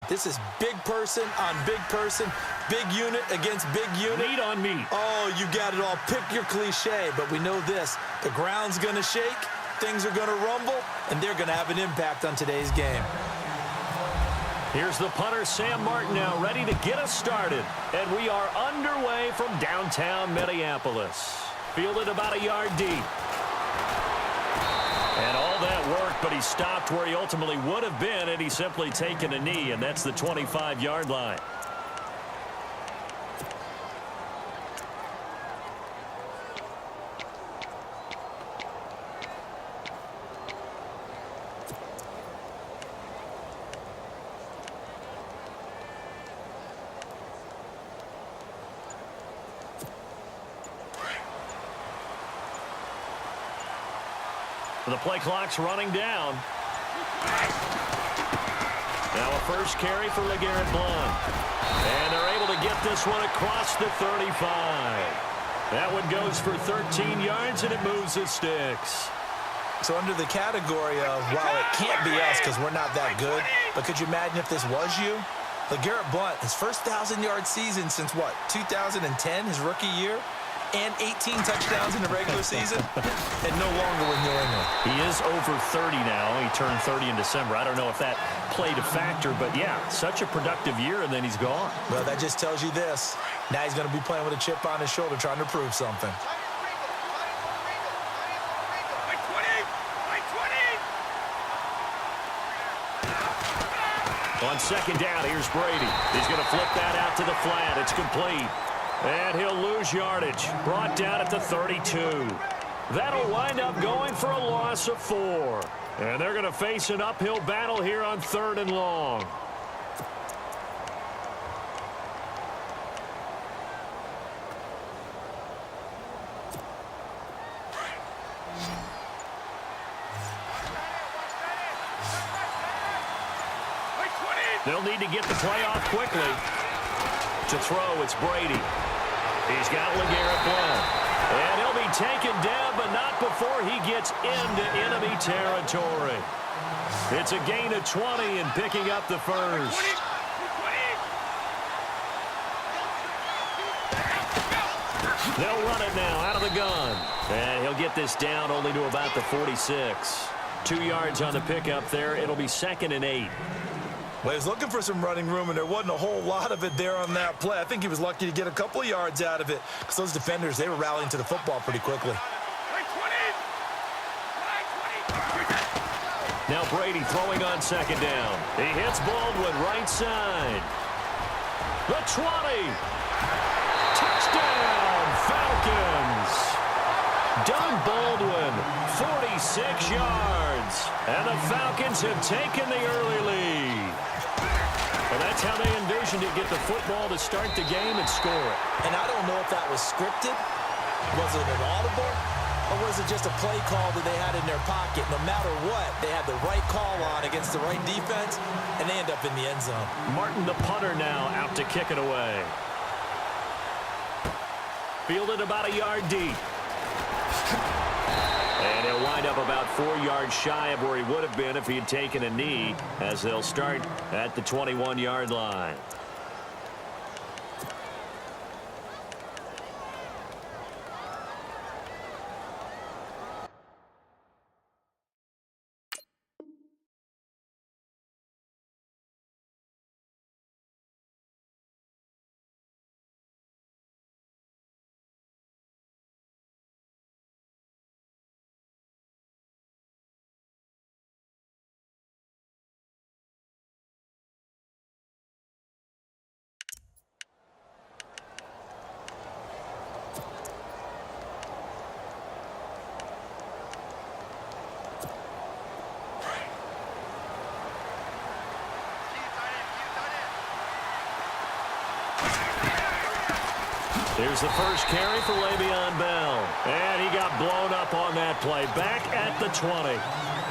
This is big person on big person, big unit against big unit. Meat on meat. Oh, you got it all. Pick your cliche, but we know this. The ground's going to shake, things are going to rumble, and they're going to have an impact on today's game. Here's the punter, Sam Martin, now ready to get us started. And we are underway from downtown Minneapolis. Fielded about a yard deep. And all that work, but he stopped where he ultimately would have been, and he's simply taken a knee, and that's the 25-yard line. The play clock's running down. Now a first carry for LeGarrette Blount. And they're able to get this one across the 35. That one goes for 13 yards, and it moves the sticks. So under the category of, while it can't be us because we're not that good, but could you imagine if this was you? LeGarrette Blount, his first 1,000-yard season since, what, 2010, his rookie year? And 18 touchdowns in the regular season, and no longer with New England. He is over 30 now. He turned 30 in December. I don't know if that played a factor, but yeah, such a productive year, and then he's gone. Well, that just tells you this. Now he's going to be playing with a chip on his shoulder trying to prove something. On second down, here's Brady. He's going to flip that out to the flat. It's complete. And he'll lose yardage. Brought down at the 32. That'll wind up going for a loss of 4. And they're going to face an uphill battle here on 3rd and long. They'll need to get the play off quickly. To throw, it's Brady. He's got LeGarrette Blount. And he'll be taken down, but not before he gets into enemy territory. It's a gain of 20 and picking up the first. They'll run it now out of the gun. And he'll get this down only to about the 46. 2 yards on the pickup there. It'll be 2nd and 8. Well, he was looking for some running room, and there wasn't a whole lot of it there on that play. I think he was lucky to get a couple of yards out of it because those defenders, they were rallying to the football pretty quickly. Now Brady throwing on second down. He hits Baldwin right side. The 20. Touchdown, Falcons. Doug Baldwin, 46 yards. And the Falcons have taken the early lead. Well, that's how they envisioned it, get the football to start the game and score it. And I don't know if that was scripted. Was it an audible? Or was it just a play call that they had in their pocket? No matter what, they had the right call on against the right defense, and they end up in the end zone. Martin, the punter, now out to kick it away. Fielded about a yard deep. And he'll wind up about 4 yards shy of where he would have been if he had taken a knee, as they'll start at the 21-yard line. Here's the first carry for Le'Veon Bell. And he got blown up on that play. Back at the 20.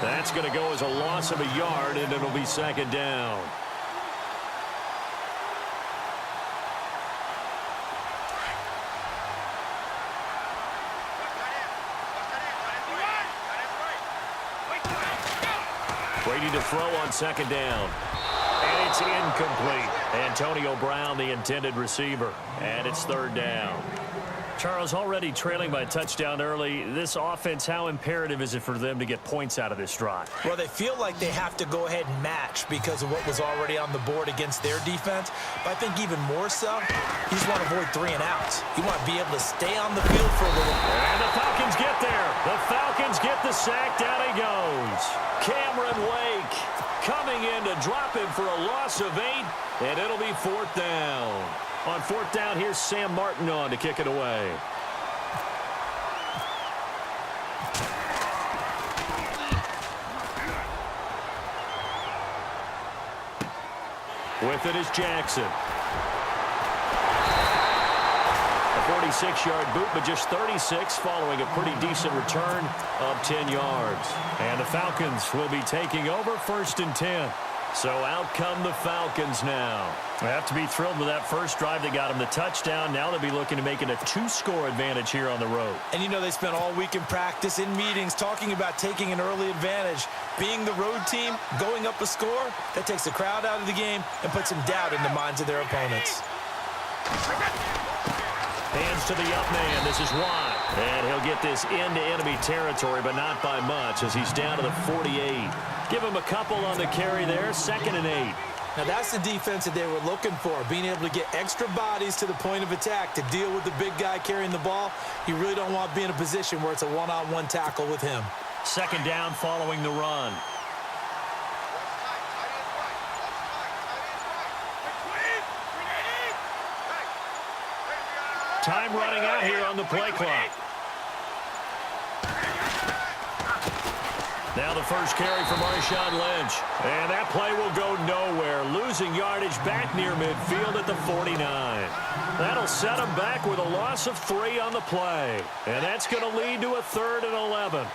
That's going to go as a loss of a yard, and it'll be second down. Brady to throw on second down. And he It's incomplete. Antonio Brown, the intended receiver. And it's third down. Charles, already trailing by a touchdown early. This offense, how imperative is it for them to get points out of this drive? Well, they feel like they have to go ahead and match because of what was already on the board against their defense. But I think even more so, you just want to avoid 3 and outs. You want to be able to stay on the field for a little. And the Falcons get there. The Falcons get the sack. Down he goes. Cameron Wake coming in to drop him for a loss of 8, and it'll be 4th down. On 4th down, here's Sam Martin on to kick it away. With it is Jackson. A 46-yard boot, but just 36 following a pretty decent return of 10 yards. And the Falcons will be taking over 1st and 10. So out come the Falcons now. They have to be thrilled with that first drive that got them the touchdown. Now they'll be looking to make it a 2-score advantage here on the road. And you know they spent all week in practice, in meetings, talking about taking an early advantage. Being the road team, going up a score, that takes the crowd out of the game and puts some doubt in the minds of their opponents. Hands to the up man. This is Watt. And he'll get this into enemy territory, but not by much as he's down to the 48. Give him a couple on the carry there. 2nd and 8. Now that's the defense that they were looking for, being able to get extra bodies to the point of attack to deal with the big guy carrying the ball. You really don't want to be in a position where it's a one-on-one tackle with him. 2nd down following the run. Time running out here on the play clock. Now the first carry for Marshawn Lynch. And that play will go nowhere. Losing yardage back near midfield at the 49. That'll set him back with a loss of 3 on the play. And that's going to lead to a 3rd and 11.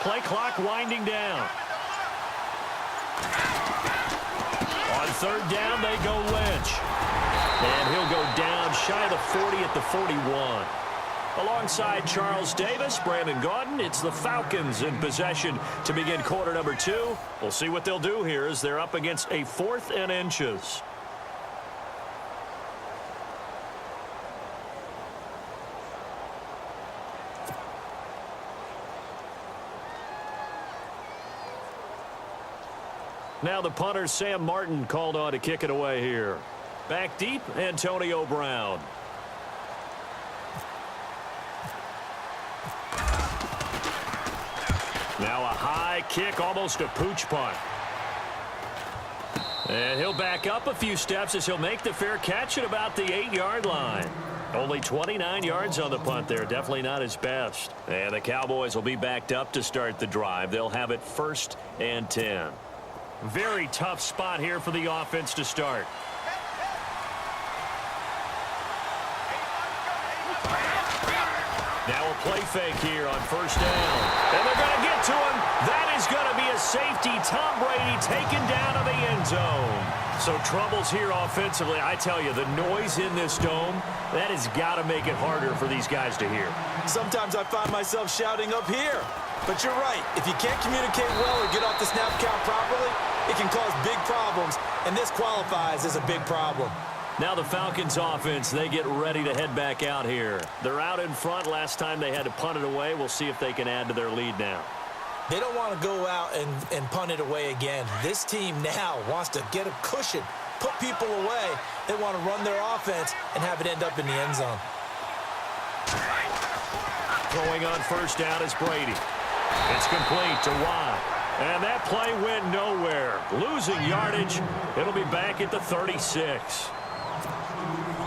Play clock winding down. On 3rd down, they go Lynch. And he'll go down shy of the 40 at the 41. Alongside Charles Davis, Brandon Gaudin, it's the Falcons in possession to begin quarter number 2. We'll see what they'll do here as they're up against a 4th and inches. Now the punter, Sam Martin, called on to kick it away here. Back deep, Antonio Brown. Now a high kick, almost a pooch punt. And he'll back up a few steps as he'll make the fair catch at about the 8-yard line. Only 29 yards on the punt there. Definitely not his best. And the Cowboys will be backed up to start the drive. They'll have it 1st and 10. Very tough spot here for the offense to start. Now a play fake here on 1st down. And they're going to get to him. That is going to be a safety. Tom Brady taken down to the end zone. So troubles here offensively. I tell you, the noise in this dome, that has got to make it harder for these guys to hear. Sometimes I find myself shouting up here. But you're right. If you can't communicate well or get off the snap count properly, it can cause big problems, and this qualifies as a big problem. Now the Falcons offense, they get ready to head back out here. They're out in front. Last time they had to punt it away. We'll see if they can add to their lead now. They don't want to go out and punt it away again. This team now wants to get a cushion, put people away. They want to run their offense and have it end up in the end zone. Throwing on 1st down is Brady. It's complete to Watt. And that play went nowhere. Losing yardage. It'll be back at the 36.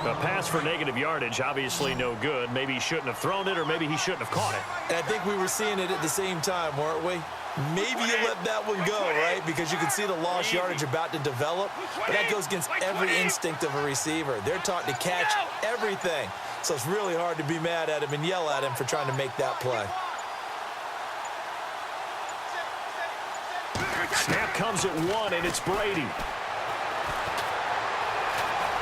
A pass for negative yardage, obviously no good. Maybe he shouldn't have thrown it, or maybe he shouldn't have caught it. And I think we were seeing it at the same time, weren't we? Maybe you let that one go, right? Because you can see the lost yardage about to develop. But that goes against every instinct of a receiver. They're taught to catch everything. So it's really hard to be mad at him and yell at him for trying to make that play. Snap comes at 1, and it's Brady.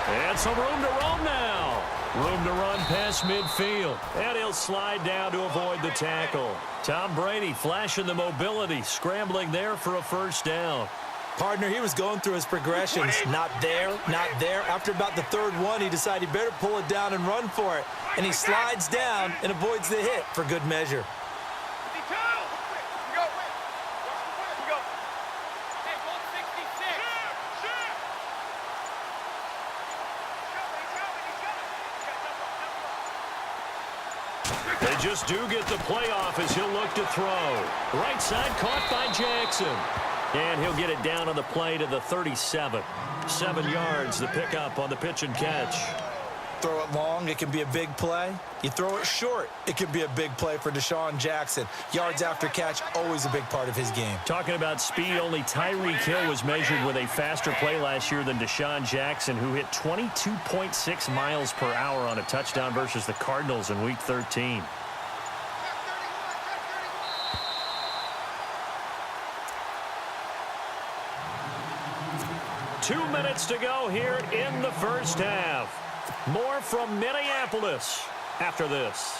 And some room to roam now. Room to run past midfield. And he'll slide down to avoid the tackle. Tom Brady flashing the mobility, scrambling there for a first down. Partner, he was going through his progressions. Not there, not there. After about the third one, he decided he better pull it down and run for it. And he slides down and avoids the hit for good measure. They just do get the playoff as he'll look to throw. Right side caught by Jackson. And he'll get it down on the play to the 37. 7 yards, the pickup on the pitch and catch. Throw it long, it can be a big play. You throw it short, it could be a big play for Deshaun Jackson. Yards after catch, always a big part of his game. Talking about speed, only Tyreek Hill was measured with a faster play last year than Deshaun Jackson, who hit 22.6 miles per hour on a touchdown versus the Cardinals in Week 13. Two minutes to go here in the first half. More from Minneapolis after this.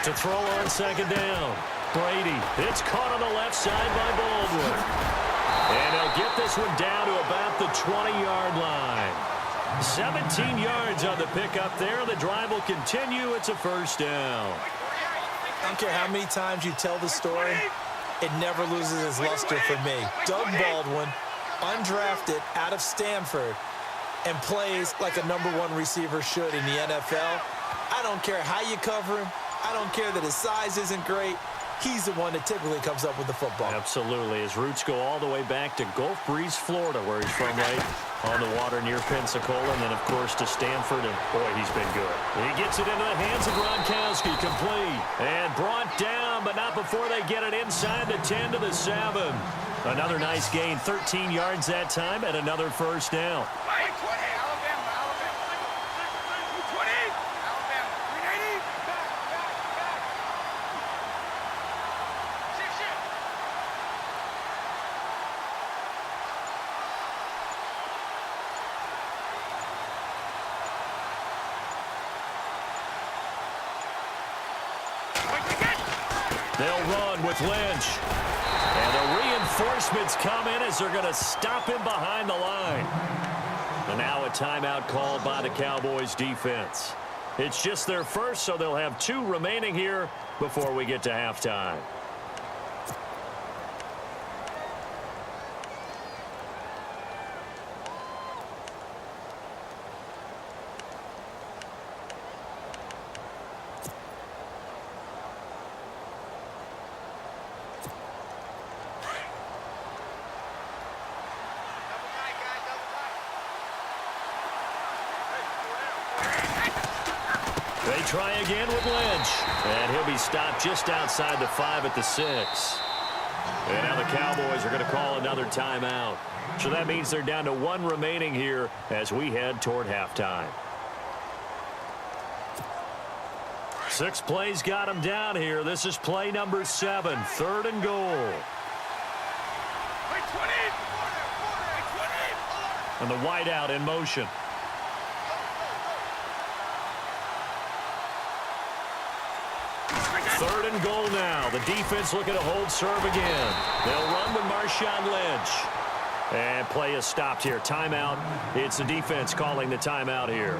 To throw on second down. Brady. It's caught on the left side by Baldwin. And he'll get this one down to about the 20-yard line. 17 yards on the pickup there. The drive will continue. It's a first down. I don't care how many times you tell the story, it never loses its luster for me. Doug Baldwin, undrafted out of Stanford, and plays like a #1 receiver should in the NFL. I don't care how you cover him. I don't care that his size isn't great. He's the one that typically comes up with the football. Absolutely. His roots go all the way back to Gulf Breeze, Florida, where he's from, right on the water near Pensacola, and then, of course, to Stanford, and, boy, he's been good. He gets it into the hands of Gronkowski, complete, and brought down, but not before they get it inside the 10 to the 7. Another nice gain, 13 yards that time, and another first down. They'll run with Lynch. And the reinforcements come in as they're going to stop him behind the line. And now a timeout called by the Cowboys defense. It's just their first, so they'll have 2 remaining here before we get to halftime. They try again with Lynch. And he'll be stopped just outside the 5 at the 6. And now the Cowboys are going to call another timeout. So that means they're down to 1 remaining here as we head toward halftime. 6 plays got him down here. This is play number 7, 3rd and goal. And the wideout in motion. 3rd and goal now. The defense looking to hold serve again. They'll run with Marshawn Lynch. And play is stopped here. Timeout. It's the defense calling the timeout here.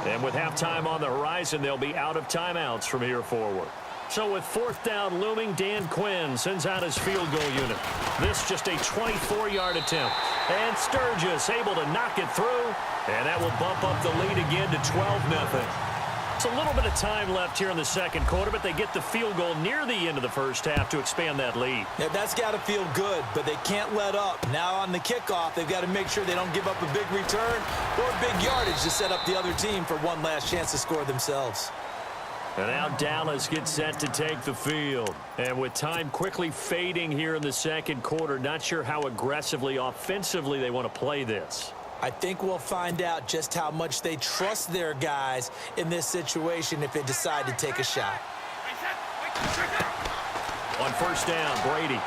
And with halftime on the horizon, they'll be out of timeouts from here forward. So with 4th down looming, Dan Quinn sends out his field goal unit. This just a 24-yard attempt. And Sturgis able to knock it through. And that will bump up the lead again to 12-0. It's a little bit of time left here in the second quarter, but they get the field goal near the end of the first half to expand that lead. Yeah, that's got to feel good, but they can't let up. Now on the kickoff, they've got to make sure they don't give up a big return or big yardage to set up the other team for one last chance to score themselves. And now Dallas gets set to take the field. And with time quickly fading here in the second quarter, not sure how aggressively, offensively they want to play this. I think we'll find out just how much they trust their guys in this situation if they decide to take a shot. On first down, Brady.